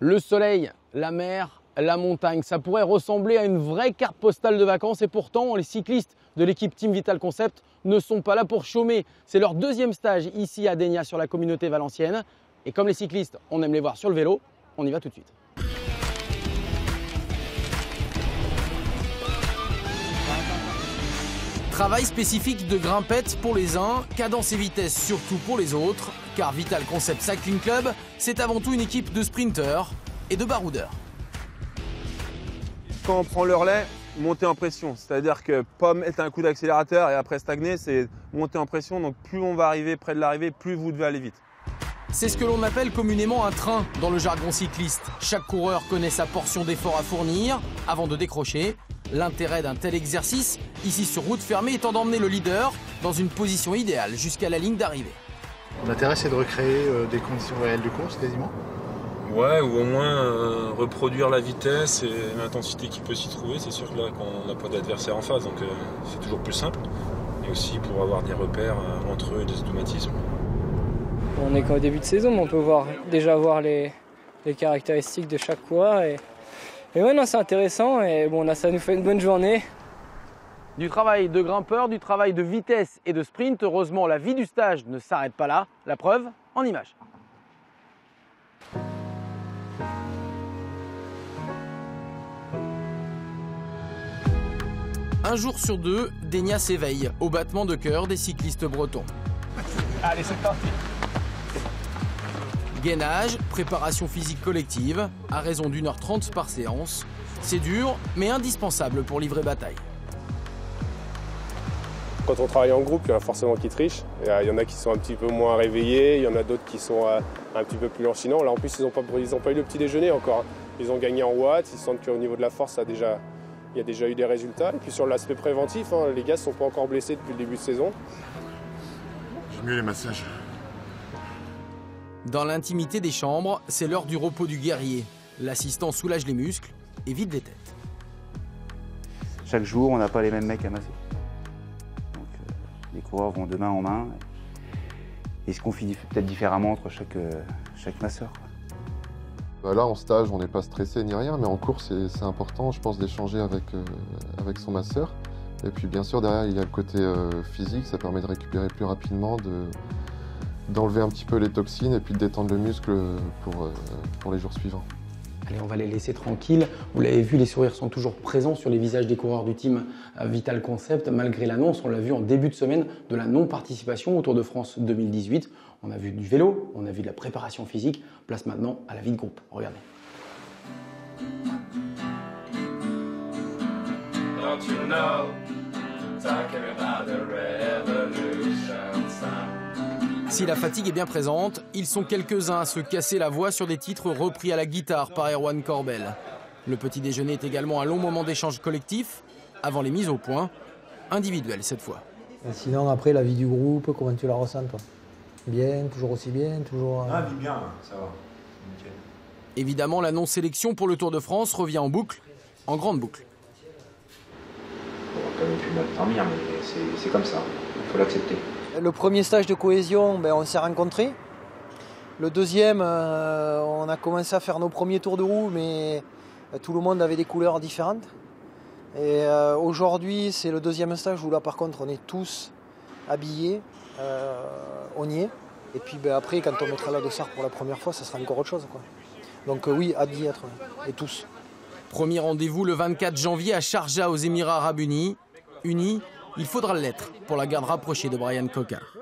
Le soleil, la mer, la montagne, ça pourrait ressembler à une vraie carte postale de vacances et pourtant les cyclistes de l'équipe Team Vital Concept ne sont pas là pour chômer. C'est leur deuxième stage ici à Dénia sur la communauté valencienne et comme les cyclistes, on aime les voir sur le vélo, on y va tout de suite. Travail spécifique de grimpette pour les uns, cadence et vitesse surtout pour les autres, car Vital Concept Cycling Club, c'est avant tout une équipe de sprinteurs et de baroudeurs. Quand on prend le relais, monter en pression, c'est-à-dire que pas mettre un coup d'accélérateur et après stagner, c'est monter en pression, donc plus on va arriver près de l'arrivée, plus vous devez aller vite. C'est ce que l'on appelle communément un train dans le jargon cycliste. Chaque coureur connaît sa portion d'effort à fournir avant de décrocher. L'intérêt d'un tel exercice, ici sur route fermée, étant d'emmener le leader dans une position idéale jusqu'à la ligne d'arrivée. L'intérêt, c'est de recréer des conditions réelles de course quasiment. Ouais, ou au moins reproduire la vitesse et l'intensité qui peut s'y trouver. C'est sûr que là, quand on n'a pas d'adversaire en face, donc c'est toujours plus simple. Et aussi pour avoir des repères entre eux et des automatismes. On n'est qu'au début de saison, mais on peut déjà voir les caractéristiques de chaque coureur. Et ouais, non, c'est intéressant et bon, ça nous fait une bonne journée. Du travail de grimpeur, du travail de vitesse et de sprint, heureusement la vie du stage ne s'arrête pas là. La preuve en images. Un jour sur deux, Dénia s'éveille au battement de cœur des cyclistes bretons. Allez, c'est parti. Gainage, préparation physique collective, à raison d'1h30 par séance. C'est dur, mais indispensable pour livrer bataille. Quand on travaille en groupe, il y en a forcément qui trichent. Il y en a qui sont un petit peu moins réveillés, il y en a d'autres qui sont un petit peu plus lancinants. Là, en plus, ils n'ont pas eu le petit déjeuner encore. Ils ont gagné en watts, ils sentent qu'au niveau de la force, il y a déjà eu des résultats. Et puis sur l'aspect préventif, les gars ne sont pas encore blessés depuis le début de saison. J'aime mieux les massages. Dans l'intimité des chambres, c'est l'heure du repos du guerrier. L'assistant soulage les muscles et vide les têtes. Chaque jour, on n'a pas les mêmes mecs à masser. Donc, les coureurs vont de main en main et se confient peut-être différemment entre chaque masseur. Là, en stage, on n'est pas stressé ni rien, mais en course, c'est important, je pense, d'échanger avec son masseur. Et puis, bien sûr, derrière, il y a le côté physique, ça permet de récupérer plus rapidement, d'enlever un petit peu les toxines et puis de détendre le muscle pour les jours suivants. Allez, on va les laisser tranquilles. Vous l'avez vu, les sourires sont toujours présents sur les visages des coureurs du team Vital Concept. Malgré l'annonce, on l'a vu en début de semaine, de la non-participation au Tour de France 2018. On a vu du vélo, on a vu de la préparation physique. Place maintenant à la vie de groupe. Regardez. Don't you know, talking about the revolution sound. Si la fatigue est bien présente, ils sont quelques-uns à se casser la voix sur des titres repris à la guitare par Erwan Corbel. Le petit déjeuner est également un long moment d'échange collectif, avant les mises au point, individuelles cette fois. Et sinon, après, la vie du groupe, comment tu la ressens, toi? Bien, toujours aussi bien, toujours... Ah, vie bien, ça va. Nickel. Évidemment, la non-sélection pour le Tour de France revient en boucle, en grande boucle. On va quand même plus mal dormir, mais c'est comme ça, il faut l'accepter. Le premier stage de cohésion, on s'est rencontrés. Le deuxième, on a commencé à faire nos premiers tours de roue, mais tout le monde avait des couleurs différentes. Et aujourd'hui, c'est le deuxième stage où là, par contre, on est tous habillés, on y est. Et puis après, quand on mettra la dossard pour la première fois, ça sera encore autre chose, quoi. Donc oui, hâte d'y être, et tous. Premier rendez-vous le 24 janvier à Sharjah aux Émirats Arabes Unis. Il faudra l'être pour la garde rapprochée de Brian Coquard.